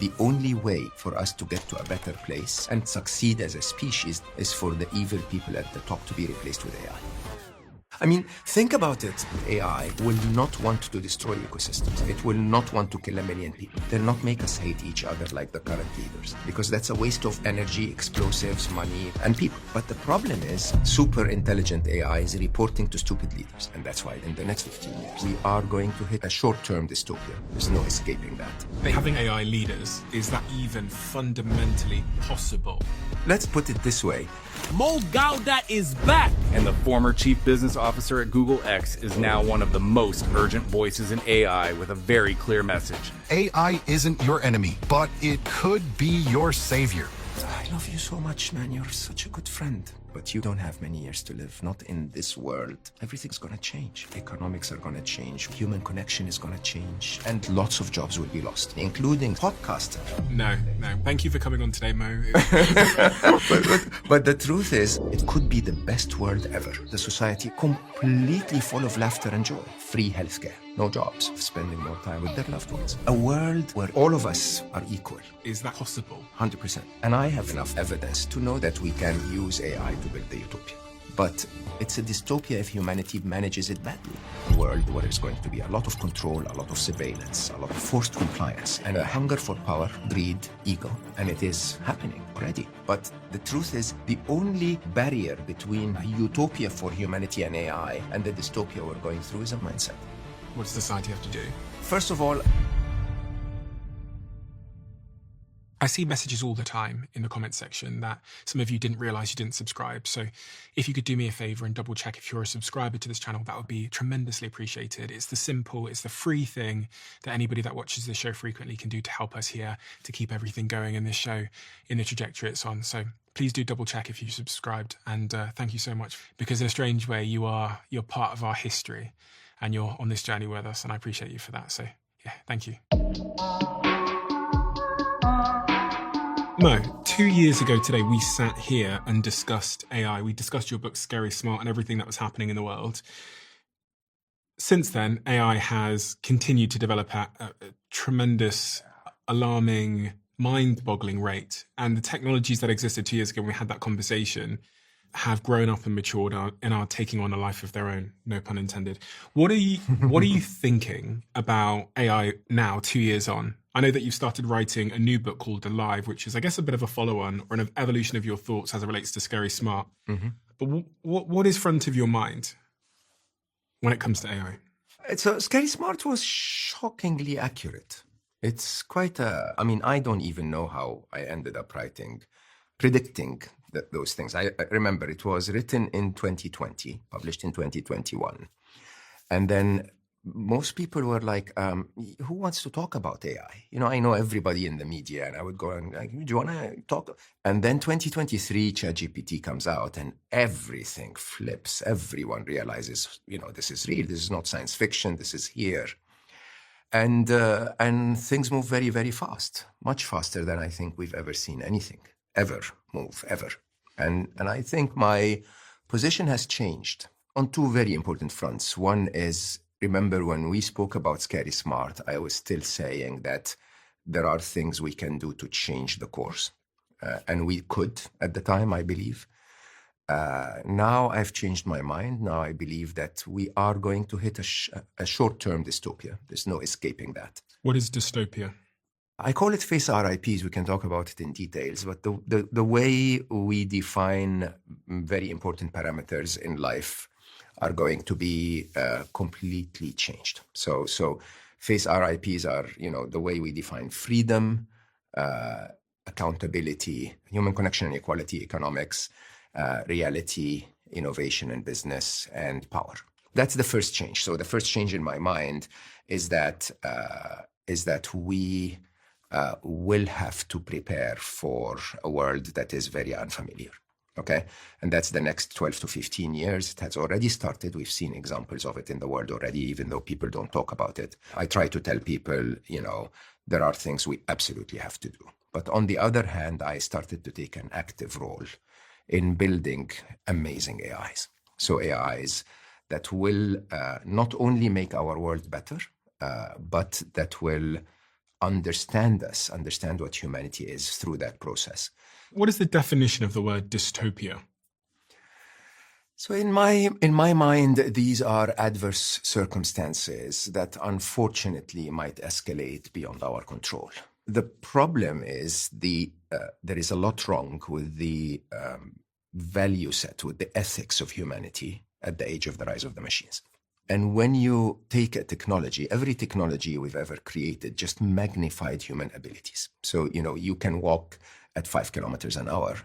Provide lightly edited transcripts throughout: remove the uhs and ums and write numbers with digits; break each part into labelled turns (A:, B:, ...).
A: The only way for us to get to a better place and succeed as a species is for the evil people at the top to be replaced with AI. I mean, think about it. AI will not want to destroy ecosystems. It will not want to kill a million people. They'll not make us hate each other like the current leaders, because that's a waste of energy, explosives, money, and people. But the problem is super intelligent AI is reporting to stupid leaders. And that's why in the next 15 years, we are going to hit a short-term dystopia. There's no escaping that.
B: Having AI leaders, is that even fundamentally possible?
A: Let's put it this way.
C: Mo Gaudat is back!
D: And the former chief business officer at Google X is now one of the most urgent voices in AI with a very clear message.
E: AI isn't your enemy, but it could be your savior.
A: I love you so much, man. You're such a good friend. But you don't have many years to live, not in this world. Everything's gonna change. Economics are gonna change. Human connection is gonna change. And lots of jobs will be lost, including podcaster.
B: No. Thank you for coming on today, Mo.
A: But the truth is, it could be the best world ever. The society completely full of laughter and joy. Free healthcare, no jobs, spending more time with their loved ones. A world where all of us are equal.
B: Is that possible?
A: 100%. And I have enough evidence to know that we can use AI to build the utopia. But it's a dystopia if humanity manages it badly. A world where there's going to be a lot of control, a lot of surveillance, a lot of forced compliance, and a hunger for power, greed, ego. And it is happening already. But the truth is, the only barrier between a utopia for humanity and AI and the dystopia we're going through is a mindset.
B: What does society have to do?
A: First of all,
B: I see messages all the time in the comments section that some of you didn't realize you didn't subscribe. So if you could do me a favor and double check if you're a subscriber to this channel, that would be tremendously appreciated. It's the free thing that anybody that watches this show frequently can do to help us here, to keep everything going in this show in the trajectory it's on. So please do double check if you subscribed. And thank you so much, because in a strange way, you're part of our history and you're on this journey with us. And I appreciate you for that. So yeah, thank you. Mo, 2 years ago today, we sat here and discussed AI. We discussed your book, Scary Smart, and everything that was happening in the world. Since then, AI has continued to develop at a tremendous, alarming, mind-boggling rate. And the technologies that existed 2 years ago when we had that conversation have grown up and matured and are taking on a life of their own, no pun intended. What are you thinking about AI now, 2 years on? I know that you've started writing a new book called Alive, which is, I guess, a bit of a follow-on or an evolution of your thoughts as it relates to Scary Smart. Mm-hmm. But what is front of your mind when it comes to AI?
A: So Scary Smart was shockingly accurate. It's quite I don't even know how I ended up predicting those things. I remember it was written in 2020, published in 2021. And then most people were like, who wants to talk about AI? I know everybody in the media, and I would go and like, do you want to talk? And then 2023, ChatGPT comes out and everything flips. Everyone realizes, this is real. This is not science fiction. This is here. And things move very, very fast, much faster than I think we've ever seen anything ever move, ever. And I think my position has changed on two very important fronts. One is, remember when we spoke about Scary Smart, I was still saying that there are things we can do to change the course. And we could at the time, I believe. Now I've changed my mind. Now I believe that we are going to hit a short-term dystopia. There's no escaping that.
B: What is dystopia?
A: I call it face RIPs. We can talk about it in details. But the way we define very important parameters in life are going to be completely changed. So face RIPs are, the way we define freedom, accountability, human connection and equality, economics, reality, innovation and business, and power. That's the first change. So the first change in my mind is that we will have to prepare for a world that is very unfamiliar. Okay. And that's the next 12 to 15 years. It has already started. We've seen examples of it in the world already, even though people don't talk about it. I try to tell people, there are things we absolutely have to do. But on the other hand, I started to take an active role in building amazing AIs. So AIs that will not only make our world better, but that will understand us, understand what humanity is through that process.
B: What is the definition of the word dystopia?
A: So in my mind, these are adverse circumstances that unfortunately might escalate beyond our control. The problem is there is a lot wrong with the value set, with the ethics of humanity at the age of the rise of the machines. And when you take a technology, every technology we've ever created just magnified human abilities. So, you can walk at 5 kilometers an hour.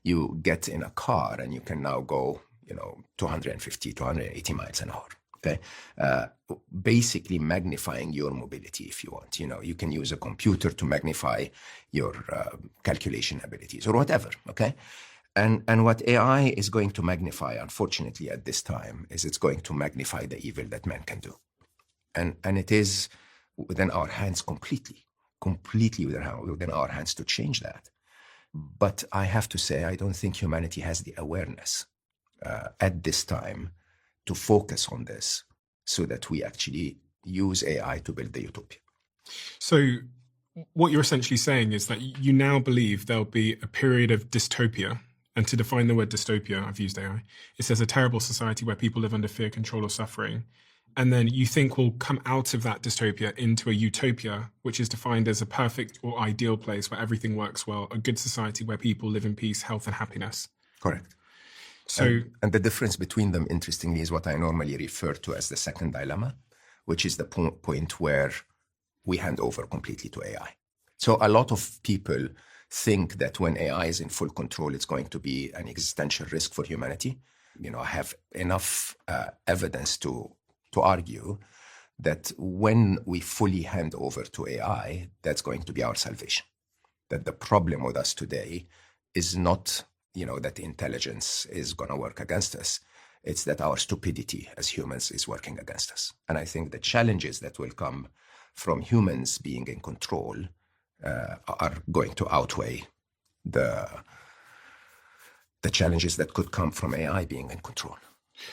A: You get in a car and you can now go, 250, 280 miles an hour. Okay. Basically magnifying your mobility if you want. You can use a computer to magnify your calculation abilities or whatever. Okay. And what AI is going to magnify, unfortunately, at this time, is it's going to magnify the evil that man can do. And it is within our hands completely within our hands to change that. But I have to say, I don't think humanity has the awareness at this time to focus on this so that we actually use AI to build the utopia.
B: So what you're essentially saying is that you now believe there'll be a period of dystopia. And to define the word dystopia, I've used AI. It says a terrible society where people live under fear, control, or suffering. And then you think we'll come out of that dystopia into a utopia, which is defined as a perfect or ideal place where everything works well, a good society where people live in peace, health, and happiness.
A: Correct.
B: So,
A: and the difference between them, interestingly, is what I normally refer to as the second dilemma, which is the point where we hand over completely to AI. So a lot of people think that when AI is in full control, it's going to be an existential risk for humanity. I have enough evidence to argue that when we fully hand over to AI, that's going to be our salvation. That the problem with us today is not, that intelligence is going to work against us. It's that our stupidity as humans is working against us. And I think the challenges that will come from humans being in control are going to outweigh the challenges that could come from AI being in control.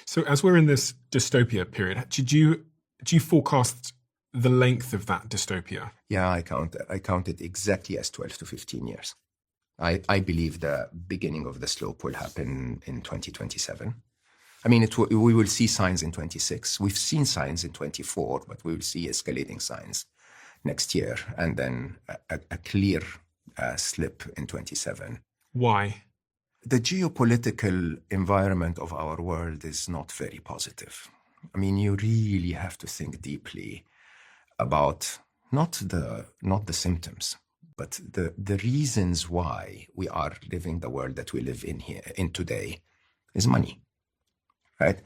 B: So as we're in this dystopia period, do you forecast the length of that dystopia?
A: Yeah, I count it exactly as 12 to 15 years. I believe the beginning of the slope will happen in 2027. I mean, we will see signs in 26. We've seen signs in 24, but we will see escalating signs next year, and then a clear slip in 27.
B: Why?
A: The geopolitical environment of our world is not very positive. I mean, you really have to think deeply about not the symptoms, but the reasons why we are living the world that we live in today is money, right?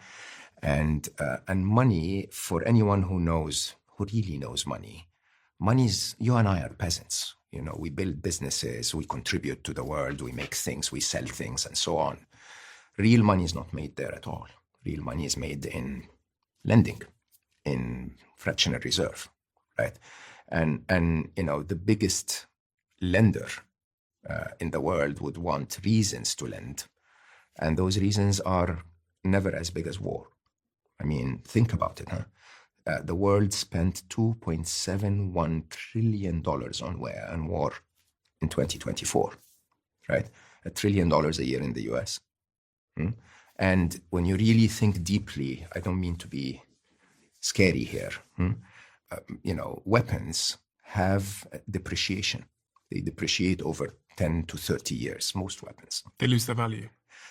A: And money, for anyone who really knows money is, you and I are peasants. We build businesses, we contribute to the world, we make things, we sell things, and so on. Real money is not made there at all. Real money is made in lending, in fractional reserve, right? And the biggest lender in the world would want reasons to lend. And those reasons are never as big as war. I mean, think about it, huh? The world spent $2.71 trillion on war in 2024, right? $1 trillion a year in the US. And when you really think deeply, I don't mean to be scary here, weapons have depreciation. They depreciate over 10 to 30 years, most weapons.
B: They lose their value.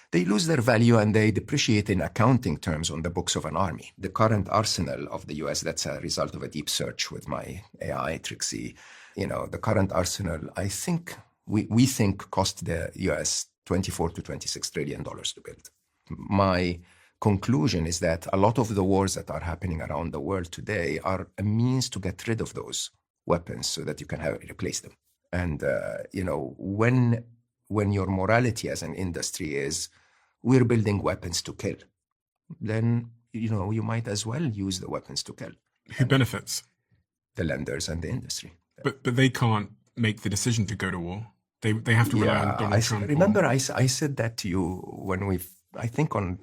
A: They lose their value and they depreciate in accounting terms on the books of an army. The current arsenal of the US, that's a result of a deep search with my AI, Trixie. The current arsenal, I think, we think cost the US $24 to $26 trillion to build. My conclusion is that a lot of the wars that are happening around the world today are a means to get rid of those weapons so that you can replace them. And, when your morality as an industry is, we're building weapons to kill, then, you might as well use the weapons to kill.
B: Who benefits?
A: The lenders and the industry.
B: But they can't make the decision to go to war. They have to rely on Donald Trump.
A: Remember, I said that to you when I think on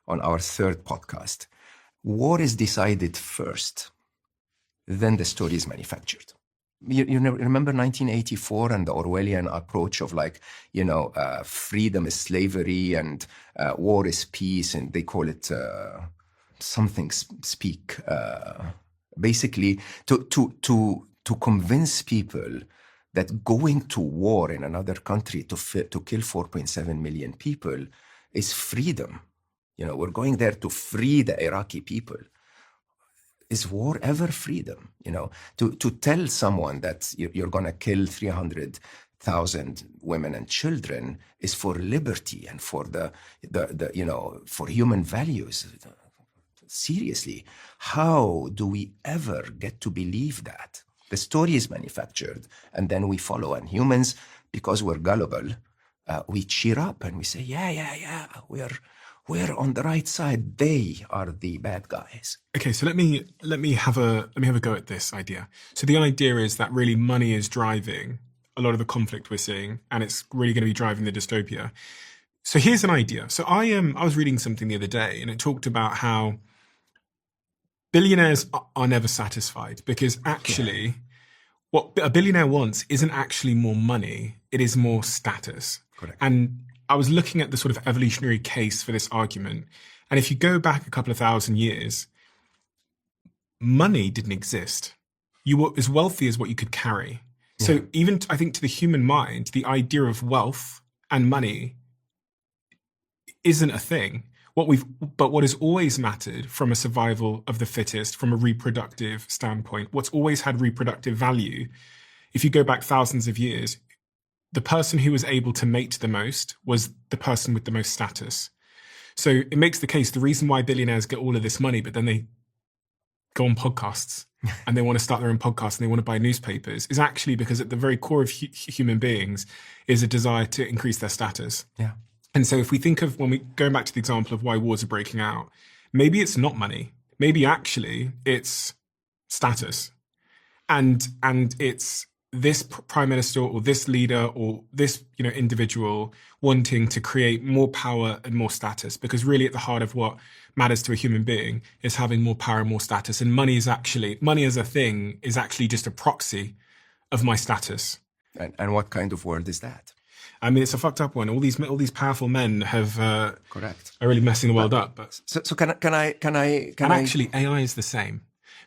A: our third podcast. War is decided first, then the story is manufactured. remember 1984 and the Orwellian approach of like, freedom is slavery and war is peace, and they call it something speak. Basically, to convince people that going to war in another country to kill 4.7 million people is freedom. We're going there to free the Iraqi people. Is war ever freedom? To tell someone that you're going to kill 300,000 women and children is for liberty and for for human values. Seriously, how do we ever get to believe that? The story is manufactured, and then we follow. And humans, because we're gullible, we cheer up and we say, yeah, we're on the right side. They are the bad guys.
B: Okay, so let me have a go at this idea. So the idea is that really money is driving a lot of the conflict we're seeing, and it's really going to be driving the dystopia. So here's an idea. So I was reading something the other day, and it talked about how billionaires are never satisfied, because actually what a billionaire wants isn't actually more money, it is more status.
A: Correct.
B: And I was looking at the sort of evolutionary case for this argument. And if you go back a couple of thousand years, money didn't exist. You were as wealthy as what you could carry. Yeah. So even, I think, to the human mind, the idea of wealth and money isn't a thing. But what has always mattered from a survival of the fittest, from a reproductive standpoint, what's always had reproductive value, if you go back thousands of years, the person who was able to mate the most was the person with the most status. So it makes the case, the reason why billionaires get all of this money, but then they go on podcasts and they want to start their own podcast and they want to buy newspapers, is actually because at the very core of human beings is a desire to increase their status.
A: Yeah.
B: And so if we think of, when we go back to the example of why wars are breaking out, maybe it's not money. Maybe actually it's status. And it's this prime minister or this leader or this individual wanting to create more power and more status, because really at the heart of what matters to a human being is having more power and more status. And money as a thing is actually just a proxy of my status.
A: And what kind of world is that?
B: I mean, it's a fucked up one. All these powerful men have
A: correct
B: are really messing the world up. But
A: so can I?
B: Actually, AI is the same,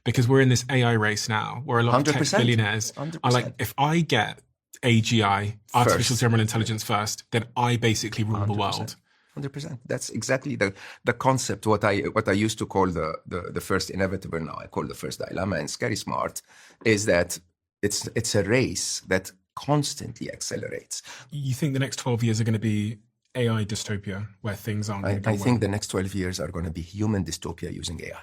B: because we're in this AI race now, where a lot of tech billionaires 100%. Are like, if I get AGI, artificial general intelligence first, then I basically rule the world.
A: 100%. That's exactly the concept. What I used to call the first inevitable, now I call the first dilemma in Scary Smart, is that it's a race that constantly accelerates.
B: You think the next 12 years are going to be AI dystopia, where things aren't going to go well?
A: I think the next 12 years are going to be human dystopia using AI.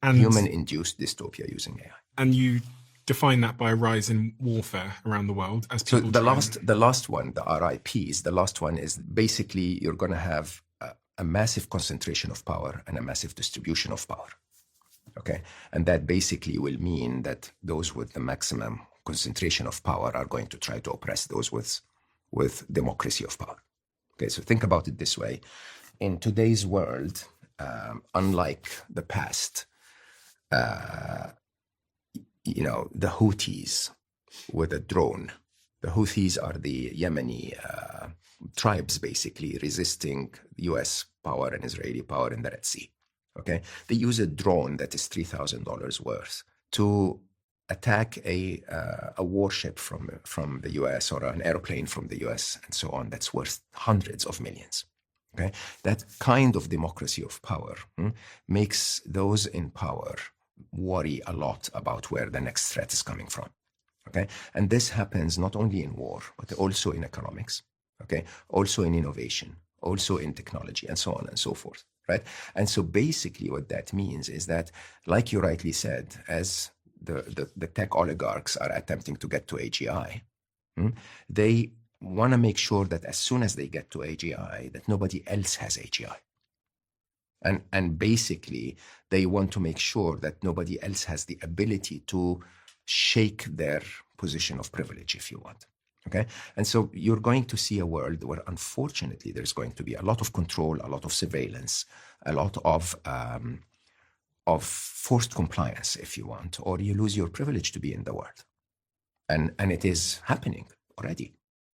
B: And
A: human-induced dystopia using AI.
B: And you define that by a rise in warfare around the world as people.
A: So the last one, the RIPs, the last one is basically you're going to have a massive concentration of power and a massive distribution of power. Okay, and that basically will mean that those with the maximum concentration of power are going to try to oppress those with democracy of power. Okay, so think about it this way. In today's world, unlike the past, the Houthis with a drone. The Houthis are the Yemeni tribes basically resisting US power and Israeli power in the Red Sea. Okay, they use a drone that is $3,000 worth to attack a warship from the US or an airplane from the US and so on, that's worth hundreds of millions. Okay, that kind of democracy of power makes those in power worry a lot about where the next threat is coming from. Okay, and this happens not only in war, but also in economics. Okay, also in innovation, also in technology, and so on and so forth. Right, and so basically, what that means is that, like you rightly said, as the tech oligarchs are attempting to get to AGI, they want to make sure that as soon as they get to AGI, that nobody else has AGI. And basically, they want to make sure that nobody else has the ability to shake their position of privilege, if you want. Okay? And so you're going to see a world where, unfortunately, there's going to be a lot of control, a lot of surveillance, a lot of of forced compliance, if you want, or you lose your privilege to be in the world. And it is happening already.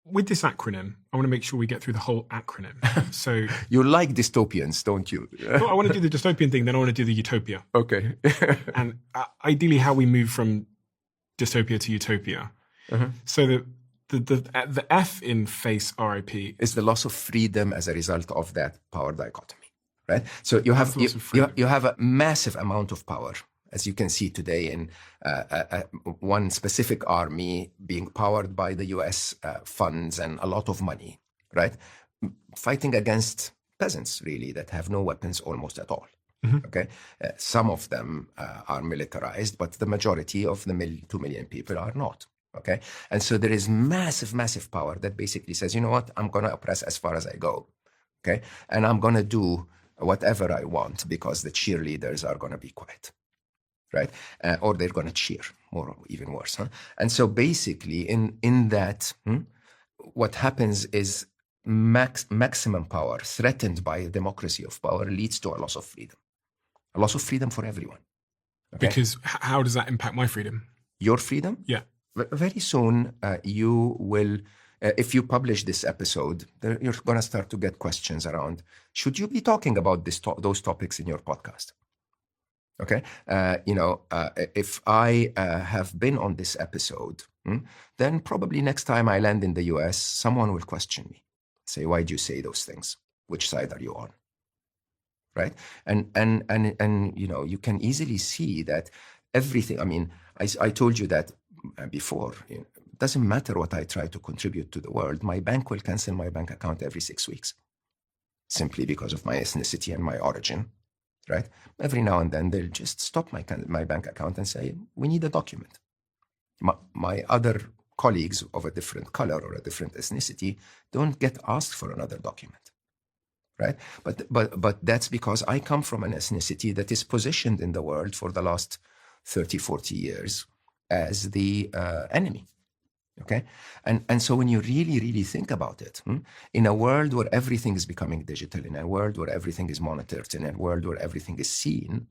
B: With this acronym, I want to make sure we get through the whole acronym. So
A: You like dystopians, don't you?
B: well, I want to do the dystopian thing, then I want to do the utopia.
A: Okay.
B: And ideally how we move from dystopia to utopia. So the F in face RIP
A: Is the loss of freedom as a result of that power dichotomy, right? So you have
B: Loss of freedom.
A: you have a massive amount of power, as you can see today in one specific army being powered by the U.S. Funds and a lot of money, right? Fighting against peasants, really, that have no weapons almost at all. Okay, some of them are militarized, but the majority of the 2 million people are not. Okay, and so there is massive power that basically says, you know what, I'm going to oppress as far as I go. Okay, and I'm going to do whatever I want because the cheerleaders are going to be quiet, right? Or they're going to cheer, or even worse. Huh? And so basically, in that, what happens is maximum power threatened by a democracy of power leads to a loss of freedom for everyone. Okay?
B: because how does that impact my freedom?
A: Your freedom?
B: Yeah.
A: Very soon, you will, if you publish this episode, you're going to start to get questions around, should you be talking about those topics in your podcast? Okay. If I have been on this episode, then probably next time I land in the US, someone will question me. Say, why do you say those things? Which side are you on? Right? And you can easily see that everything, I mean, I told you that before, it doesn't matter what I try to contribute to the world, my bank will cancel my bank account every 6 weeks, simply because of my ethnicity and my origin, right? Every now and then they'll just stop my bank account and say, we need a document. My other colleagues of a different color or a different ethnicity don't get asked for another document, right? But that's because I come from an ethnicity that is positioned in the world for the last 30, 40 years as the enemy, okay? And so when you really think about it, in a world where everything is becoming digital, in a world where everything is monitored, in a world where everything is seen,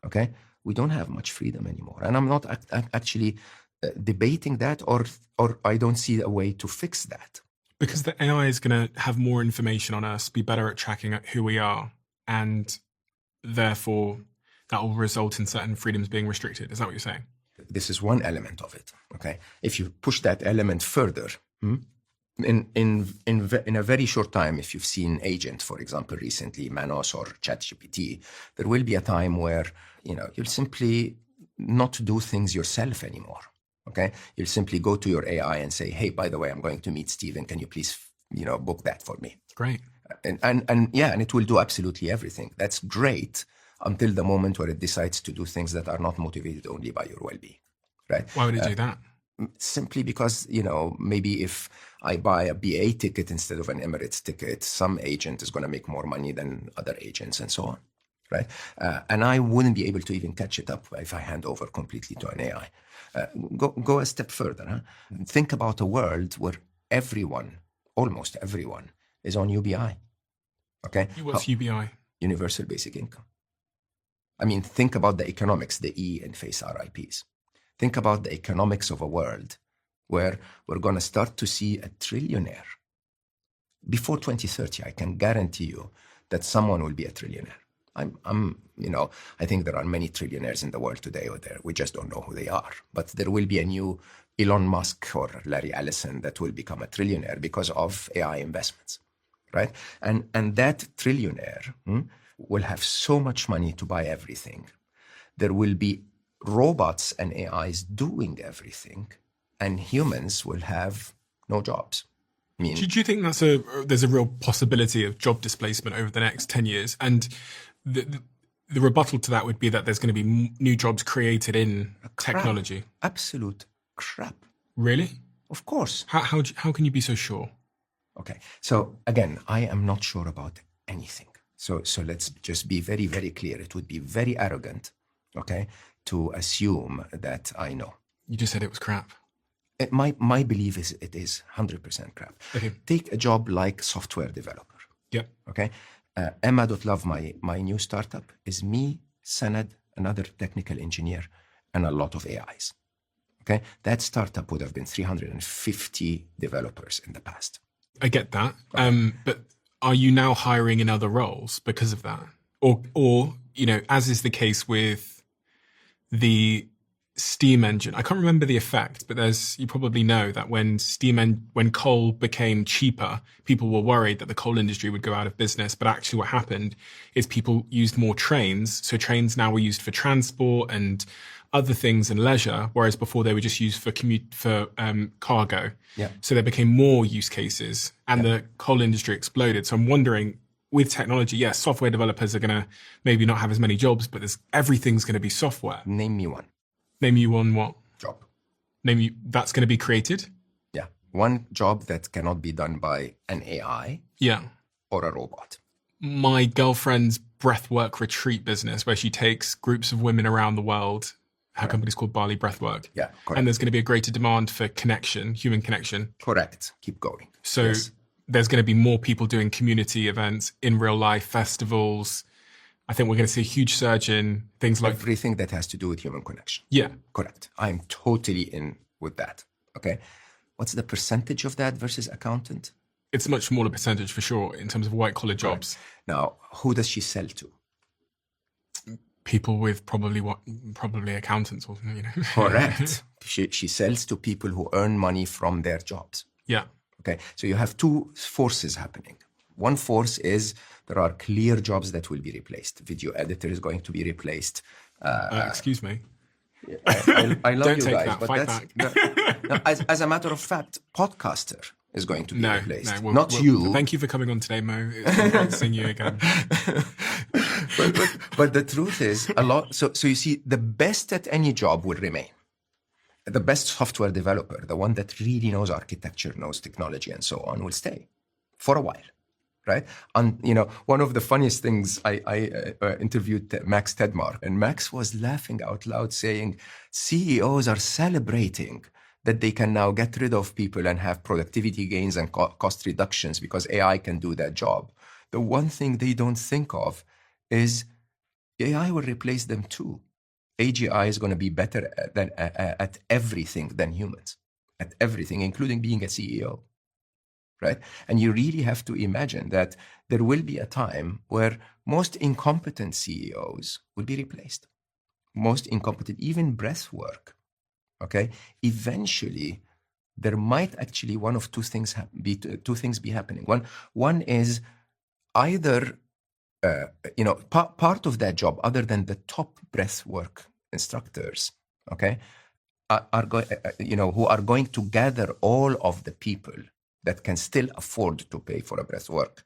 A: okay, we don't have much freedom anymore. And I'm not actually debating that, or I don't see a way to fix that.
B: Because the AI is going to have more information on us, be better at tracking who we are, and therefore that will result in certain freedoms being restricted. Is that what you're saying?
A: This is one element of it. Okay, if you push that element further, in a very short time, if you've seen Agent, for example, recently, Manos or ChatGPT, there will be a time where you'll simply not do things yourself anymore. Okay, you'll simply go to your AI and say, hey, by the way, I'm going to meet Steven. Can you please, book that for me?
B: Great.
A: And it will do absolutely everything. That's great until the moment where it decides to do things that are not motivated only by your well-being, right?
B: Why would it do that?
A: Simply because, maybe if I buy a BA ticket instead of an Emirates ticket, some agent is going to make more money than other agents and so on, right? And I wouldn't be able to even catch it up if I hand over completely to an AI. Go a step further. Huh? Think about a world where almost everyone, is on UBI. Okay?
B: What's UBI?
A: Universal Basic Income. I mean, think about the economics, the E in face RIPs. Think about the economics of a world where we're going to start to see a trillionaire. Before 2030, I can guarantee you that someone will be a trillionaire. I think there are many trillionaires in the world today we just don't know who they are. But there will be a new Elon Musk or Larry Ellison that will become a trillionaire because of AI investments, right? And that trillionaire will have so much money to buy everything. There will be robots and AIs doing everything, and humans will have no jobs. I mean,
B: Do you think there's a real possibility of job displacement over the next 10 years? And the rebuttal to that would be that there's going to be new jobs created in technology.
A: Absolute crap.
B: Really?
A: Of course.
B: How can you be so sure?
A: Okay. So again, I am not sure about anything. So let's just be very, very clear. It would be very arrogant, okay, to assume that I know.
B: You just said it was crap.
A: My belief is it is 100% crap.
B: Okay.
A: Take a job like software developer.
B: Yep.
A: Okay. Emma.love, my new startup, is me, Sanad, another technical engineer, and a lot of AIs. Okay, that startup would have been 350 developers in the past.
B: I get that. But are you now hiring in other roles because of that? Or, you know, as is the case with the steam engine, I can't remember the effect, but you probably know that when coal became cheaper, people were worried that the coal industry would go out of business. But actually what happened is people used more trains. So trains now were used for transport and other things and leisure, whereas before they were just used for cargo.
A: Yeah.
B: So there became more use cases and the coal industry exploded. So I'm wondering, with technology, yes, software developers are going to maybe not have as many jobs, but everything's going to be software.
A: Name me one.
B: Name you one what?
A: Job.
B: That's going to be created?
A: Yeah. One job that cannot be done by an AI or a robot.
B: My girlfriend's breathwork retreat business, where she takes groups of women around the world. Her company's called Bali Breathwork.
A: Yeah, correct.
B: And there's going to be a greater demand for connection, human connection.
A: Correct. Keep going.
B: So
A: Yes.
B: there's going to be more people doing community events in real life, festivals. I think we're going to see a huge surge in things like
A: Everything that has to do with human connection.
B: Yeah.
A: Correct. I'm totally in with that. Okay. What's the percentage of that versus accountant?
B: It's a much smaller percentage for sure in terms of white collar jobs.
A: Now, who does she sell to?
B: People with probably accountants or you know.
A: Correct. She sells to people who earn money from their jobs.
B: Yeah.
A: Okay. So you have two forces happening. One force is there are clear jobs that will be replaced. Video editor is going to be replaced.
B: Excuse me.
A: I love
B: Don't
A: you
B: take
A: guys,
B: that.
A: but
B: Fight
A: that's no, as a matter of fact, podcaster is going to be replaced. Not
B: you.
A: you.
B: Thank you for coming on today, Mo. It's been great seeing you again.
A: but the truth is, a lot. So you see, the best at any job will remain. The best software developer, the one that really knows architecture, knows technology, and so on, will stay for a while, right? And you know, one of the funniest things, I interviewed Max Tedmark, and Max was laughing out loud, saying, CEOs are celebrating that they can now get rid of people and have productivity gains and cost reductions because AI can do that job. The one thing they don't think of is AI will replace them too. AGI is going to be better at everything than humans, at everything, including being a CEO, right? And you really have to imagine that there will be a time where most incompetent CEOs will be replaced. Most incompetent, even breath work, okay? Eventually, there might actually one of two things be happening. One is either part of that job, other than the top breath work instructors, okay, who are going to gather all of the people that can still afford to pay for a breath work,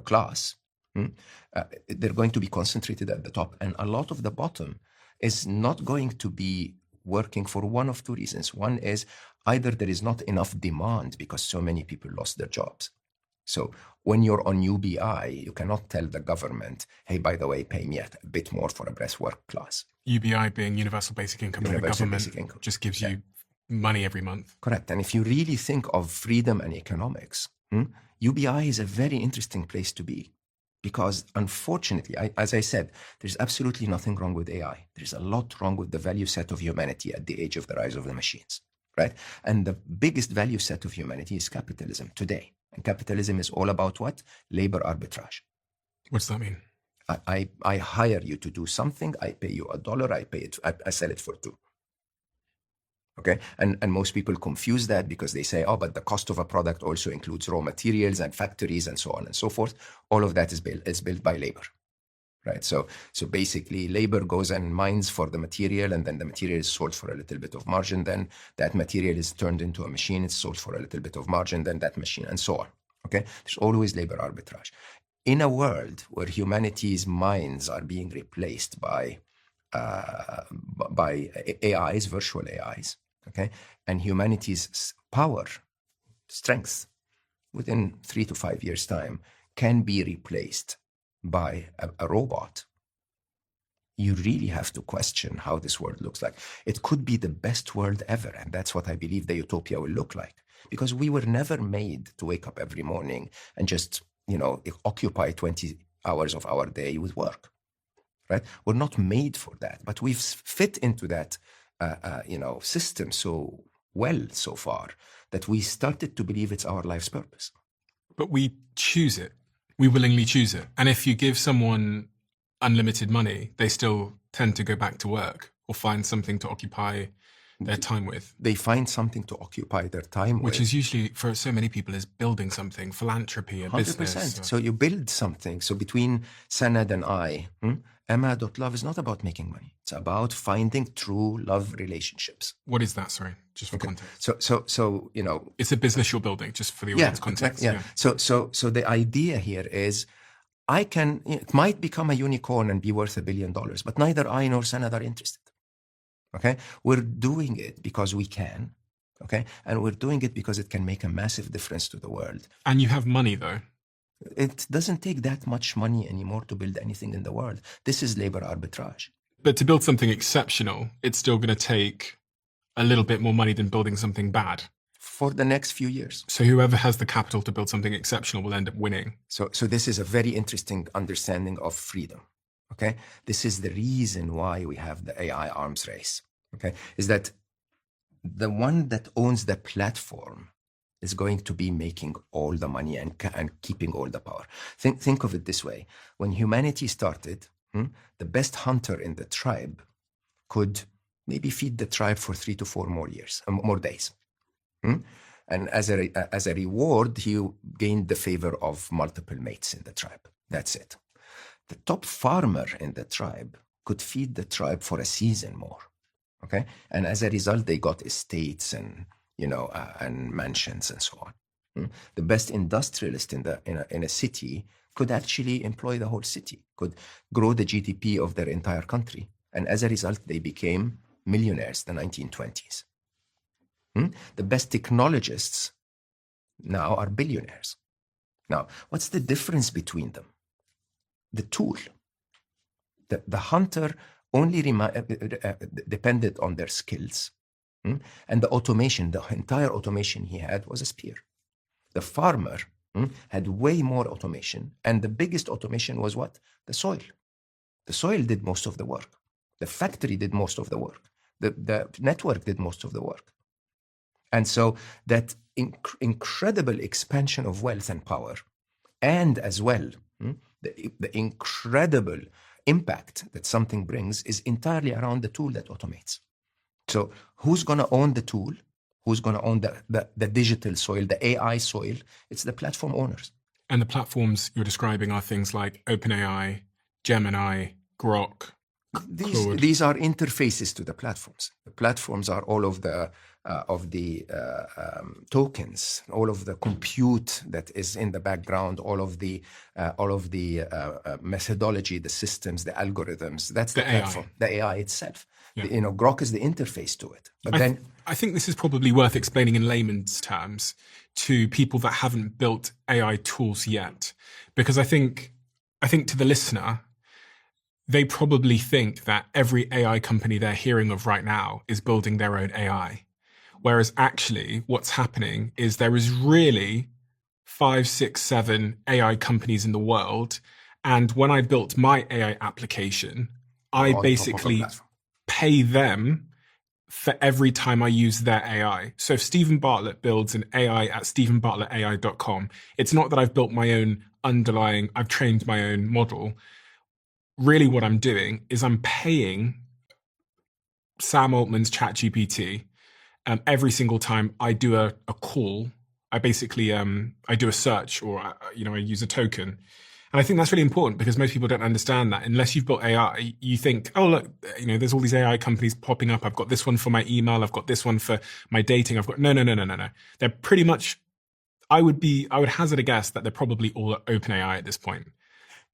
A: class. They're going to be concentrated at the top, and a lot of the bottom is not going to be working for one of two reasons. One is either there is not enough demand because so many people lost their jobs. So when you're on UBI, you cannot tell the government, hey, by the way, pay me a bit more for a breathwork class.
B: UBI being Universal Basic Income, and the government just gives you money every month.
A: Correct. And if you really think of freedom and economics, UBI is a very interesting place to be. Because unfortunately, as I said, there's absolutely nothing wrong with AI. There's a lot wrong with the value set of humanity at the age of the rise of the machines, right? And the biggest value set of humanity is capitalism today. And capitalism is all about what? Labor arbitrage.
B: What does that mean?
A: I hire you to do something. I pay you $1. I sell it for $2. Okay, and most people confuse that because they say, oh, but the cost of a product also includes raw materials and factories and so on and so forth. All of that is built by labor, right? So basically, labor goes and mines for the material, and then the material is sold for a little bit of margin. Then that material is turned into a machine. It's sold for a little bit of margin. Then that machine, and so on. Okay, there's always labor arbitrage. In a world where humanity's minds are being replaced by AIs, virtual AIs. Okay, and humanity's power, strength, within 3 to 5 years' time, can be replaced by a robot. You really have to question how this world looks like. It could be the best world ever, and that's what I believe the utopia will look like. Because we were never made to wake up every morning and just, occupy 20 hours of our day with work. right? We're not made for that, but we've fit into that, system so well so far that we started to believe it's our life's purpose.
B: But we choose it. We willingly choose it. And if you give someone unlimited money, they still tend to go back to work or find something to occupy their time with.
A: They find something to occupy their time
B: Which
A: with.
B: is usually, for so many people, is building something, philanthropy, a
A: 100%.
B: business.
A: So you build something. So between Sanad and I, Emma.love is not about making money. It's about finding true love relationships.
B: What is that? Sorry, just for context.
A: So
B: It's a business you're building, just for the audience context.
A: Yeah. So the idea here is it might become a unicorn and be worth $1 billion, but neither I nor Sanad are interested. Okay. We're doing it because we can. Okay. And we're doing it because it can make a massive difference to the world.
B: And you have money, though.
A: It doesn't take that much money anymore to build anything in the world. This is labor arbitrage.
B: But to build something exceptional, it's still going to take a little bit more money than building something bad.
A: For the next few years.
B: So whoever has the capital to build something exceptional will end up winning.
A: So this is a very interesting understanding of freedom. Okay. This is the reason why we have the AI arms race. Okay. Is that the one that owns the platform is going to be making all the money and keeping all the power. Think of it this way. When humanity started, the best hunter in the tribe could maybe feed the tribe for 3 to 4 more days. And as a reward, he gained the favor of multiple mates in the tribe. That's it. The top farmer in the tribe could feed the tribe for a season more. Okay. And as a result, they got estates and mansions and so on. The best industrialist in a city could actually employ the whole city, could grow the GDP of their entire country. And as a result, they became millionaires in the 1920s. The best technologists now are billionaires. Now, what's the difference between them? The tool. The hunter only depended on their skills. And the automation, the entire automation he had was a spear. The farmer had way more automation. And the biggest automation was what? The soil. The soil did most of the work. The factory did most of the work. The network did most of the work. And so that incredible expansion of wealth and power, and as well, the incredible impact that something brings is entirely around the tool that automates. So who's going to own the tool? Who's going to own the digital soil, the AI soil? It's the platform owners.
B: And the platforms you're describing are things like OpenAI, Gemini, Grok.
A: These are interfaces to the platforms. The platforms are all of the tokens, all of the compute that is in the background, all of the methodology, the systems, the algorithms. That's the platform, the AI itself. Yeah. Grok is the interface to it. But
B: I think this is probably worth explaining in layman's terms to people that haven't built AI tools yet, because I think to the listener, they probably think that every AI company they're hearing of right now is building their own AI. Whereas actually what's happening is there is really 5, 6, 7 AI companies in the world. And when I built my AI application, I basically pay them for every time I use their AI. So if Stephen Bartlett builds an AI at stephenbartlettai.com, it's not that I've built my own I've trained my own model. Really what I'm doing is I'm paying Sam Altman's ChatGPT every single time I do a call. I basically, I do a search or, I use a token. And I think that's really important because most people don't understand that. Unless you've built AI, you think, oh, look, there's all these AI companies popping up. I've got this one for my email. I've got this one for my dating. No. They're pretty much, I would hazard a guess that they're probably all at OpenAI at this point.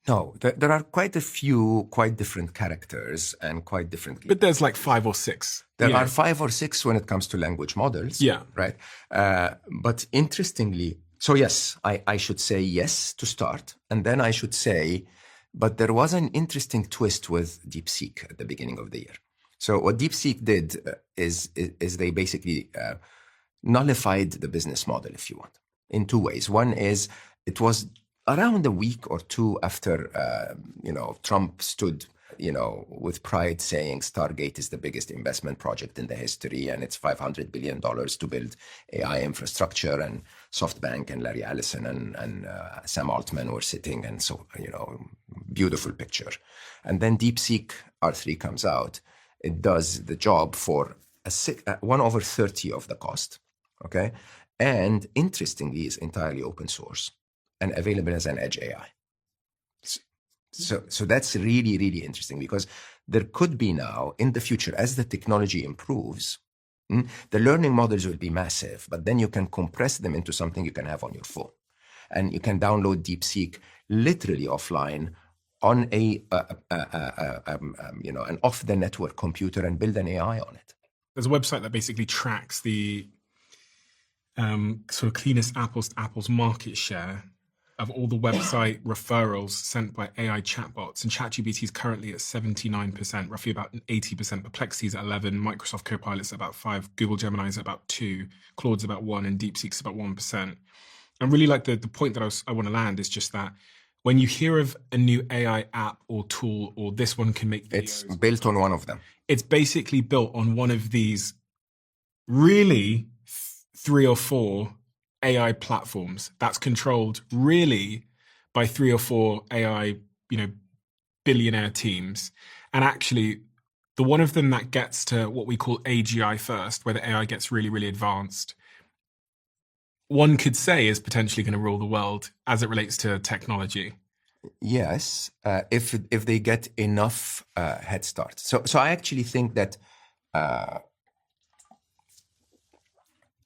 A: No, there are quite a few quite different characters and quite different.
B: But there's like 5 or 6.
A: There are 5 or 6 when it comes to language models.
B: Yeah.
A: Right. But interestingly, so yes, I should say yes to start. And then I should say, but there was an interesting twist with DeepSeek at the beginning of the year. So what DeepSeek did is they basically nullified the business model, if you want, in 2 ways. One is it was around a week or 2 after, Trump stood with pride saying Stargate is the biggest investment project in the history, and it's $500 billion to build AI infrastructure, and SoftBank and Larry Ellison and Sam Altman were sitting, and so, beautiful picture. And then DeepSeek R3 comes out. It does the job for 1/30 of the cost, okay? And interestingly, is entirely open source and available as an edge AI. So that's really, really interesting, because there could be now in the future, as the technology improves, the learning models will be massive, but then you can compress them into something you can have on your phone. And you can download DeepSeek literally offline on an off-the-network computer and build an AI on it.
B: There's a website that basically tracks the sort of cleanest apples to apples market share of all the website referrals sent by AI chatbots. And ChatGPT is currently at 79%, roughly about 80%. Perplexity is at 11%, Microsoft Copilot's at about 5%, Google Gemini is about 2%, Claude's about 1%, and DeepSeek's about 1%. And really, like the point that I want to land is just that when you hear of a new AI app or tool, or this one can make videos,
A: it's built on one of them.
B: It's basically built on one of these really 3 or 4 AI platforms that's controlled really by 3 or 4 AI, billionaire teams. And actually, the one of them that gets to what we call AGI first, where the AI gets really, really advanced, one could say is potentially going to rule the world as it relates to technology.
A: Yes, if they get enough head start. So I actually think that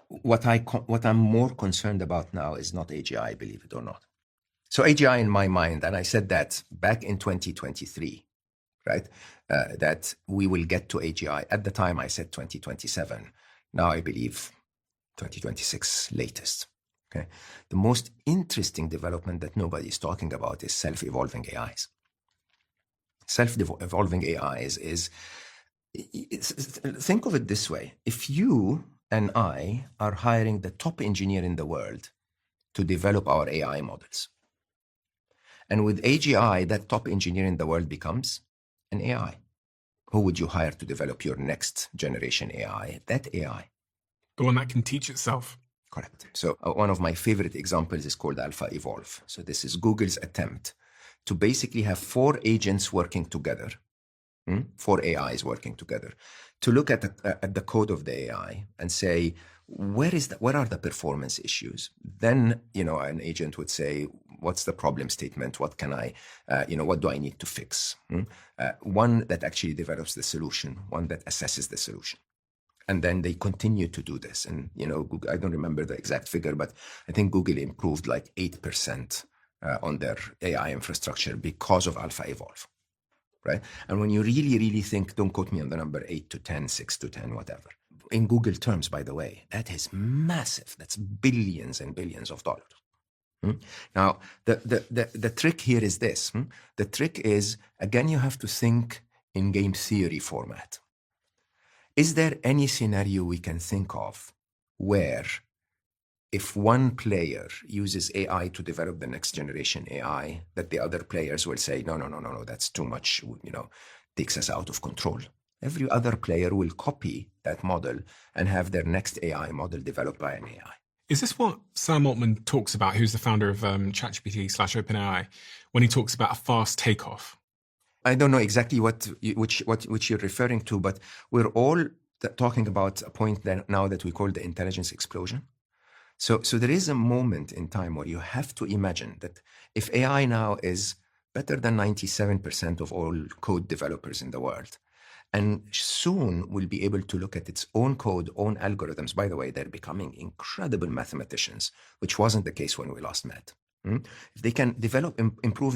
A: what I'm more concerned about now is not AGI, believe it or not. So AGI in my mind, and I said that back in 2023, right, that we will get to AGI. At the time, I said 2027. Now I believe 2026 latest. Okay. The most interesting development that nobody is talking about is self-evolving AIs. Self-evolving AIs is think of it this way. If you and I are hiring the top engineer in the world to develop our AI models, and with AGI, that top engineer in the world becomes an AI. Who would you hire to develop your next generation AI? That AI.
B: The one that can teach itself.
A: Correct. So one of my favorite examples is called Alpha Evolve. So this is Google's attempt to basically have 4 agents working together, 4 AIs working together, to look at the code of the AI and say, where are the performance issues? Then, an agent would say, what's the problem statement? What can I, what do I need to fix? One that actually develops the solution, one that assesses the solution. And then they continue to do this. And, Google, I don't remember the exact figure, but I think Google improved like 8% on their AI infrastructure because of Alpha Evolve, right? And when you really, really think, don't quote me on the number 8 to 10, 6 to 10, whatever. In Google terms, by the way, that is massive. That's billions and billions of dollars. Now, the trick here is this. The trick is, again, you have to think in game theory format. Is there any scenario we can think of where if one player uses AI to develop the next generation AI, that the other players will say, no, that's too much, takes us out of control? Every other player will copy that model and have their next AI model developed by an AI.
B: Is this what Sam Altman talks about, who's the founder of ChatGPT/OpenAI, when he talks about a fast takeoff?
A: I don't know exactly which you're referring to, but we're all talking about a point now that we call the intelligence explosion. So there is a moment in time where you have to imagine that if AI now is better than 97% of all code developers in the world, and soon will be able to look at its own code, own algorithms. By the way, they're becoming incredible mathematicians, which wasn't the case when we last met. If they can develop, improve their